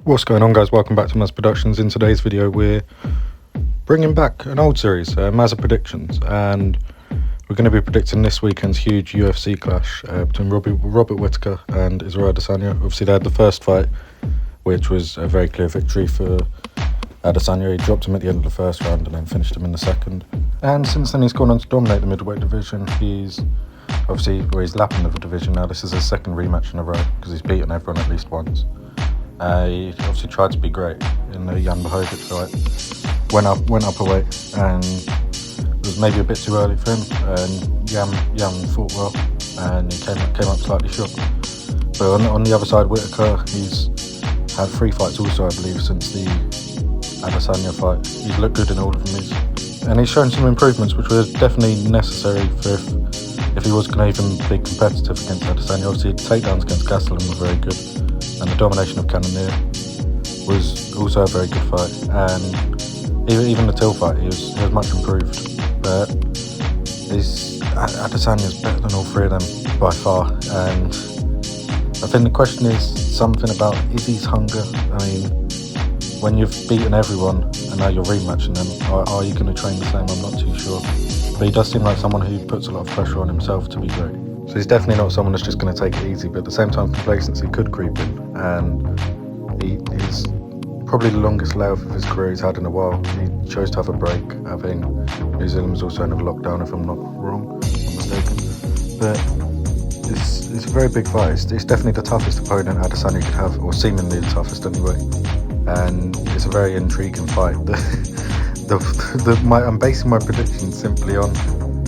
What's going on, guys? Welcome back to MazzaProductions. In today's video we're bringing back an old series, MazzaProductions, and we're going to be predicting this weekend's huge UFC clash between Robert Whittaker and Israel Adesanya. Obviously they had the first fight, which was a very clear victory for Adesanya. He dropped him at the end of the first round and then finished him in the second, and since then he's gone on to dominate the middleweight division. He's lapping the division now. This is his second rematch in a row because he's beaten everyone at least once. He obviously tried to be great in the Jan Blachowicz fight, went up a weight, and it was maybe a bit too early for him, and Jan fought well and he came up slightly short. But on the other side, Whittaker, he's had 3 fights also, I believe, since the Adesanya fight. He's looked good in all of them, and he's shown some improvements which were definitely necessary for if he was going to even be competitive against Adesanya. Obviously takedowns against Gastelum were very good, and the domination of Cannonier was also a very good fight, and even the Till fight, he was much improved. But Adesanya's better than all 3 of them by far, and I think the question is something about, is his hunger? I mean, when you've beaten everyone and now you're rematching them, are you going to train the same? I'm not too sure, but he does seem like someone who puts a lot of pressure on himself to be great. So he's definitely not someone that's just going to take it easy, but at the same time complacency could creep in, and he's probably the longest layoff of his career he's had in a while. He chose to have a break. I think New Zealand was also in a lockdown, if I'm not wrong, if I'm mistaken. But it's a very big fight. It's definitely the toughest opponent Adesanya could have, or seemingly the toughest anyway, and it's a very intriguing fight. I'm basing my predictions simply on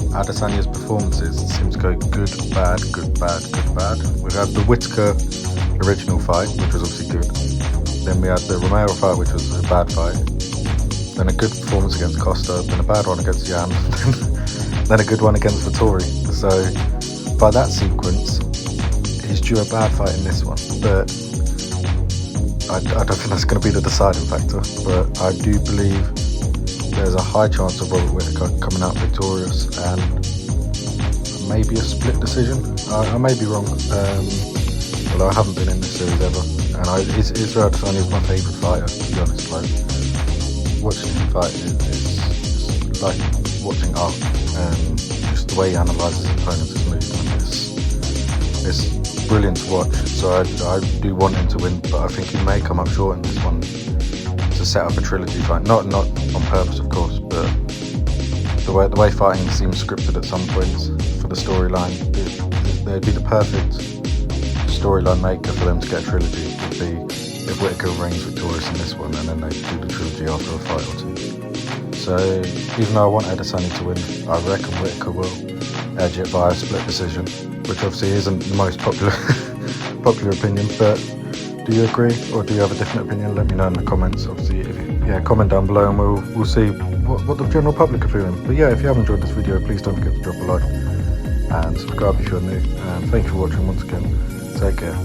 Adesanya's performances. It seems to go good, bad, good, bad, good, bad. We had the Whittaker original fight, which was obviously good. Then we had the Romero fight, which was a bad fight. Then a good performance against Costa. Then a bad one against Jan. Then a good one against Vettori. So by that sequence, he's due a bad fight in this one. But I don't think that's going to be the deciding factor. But I do believe there's a high chance of Robert Whittaker coming out victorious, and maybe a split decision. I may be wrong, although I haven't been in this series ever, and Israel Adesanya is my favourite fighter, to be honest. Like, watching him fight is like watching art, and just the way he analyses his opponent's movement it's brilliant to watch. So I do want him to win, but I think he may come up short in this one to set up a trilogy fight. Not on purpose, of course, but the way fighting seems scripted at some points for the storyline, they'd be the perfect storyline maker for them to get a trilogy. Would be if Whittaker reigns victorious in this one, and then they do the trilogy after a fight or 2. So even though I want Adesanya to win, I reckon Whittaker will edge it via a split decision, which obviously isn't the most popular opinion, but do you agree, or do you have a different opinion? Let me know in the comments. Obviously, comment down below, and we'll see what the general public are feeling. But yeah, if you have enjoyed this video, please don't forget to drop a like and subscribe if you're new. And thank you for watching once again. Take care.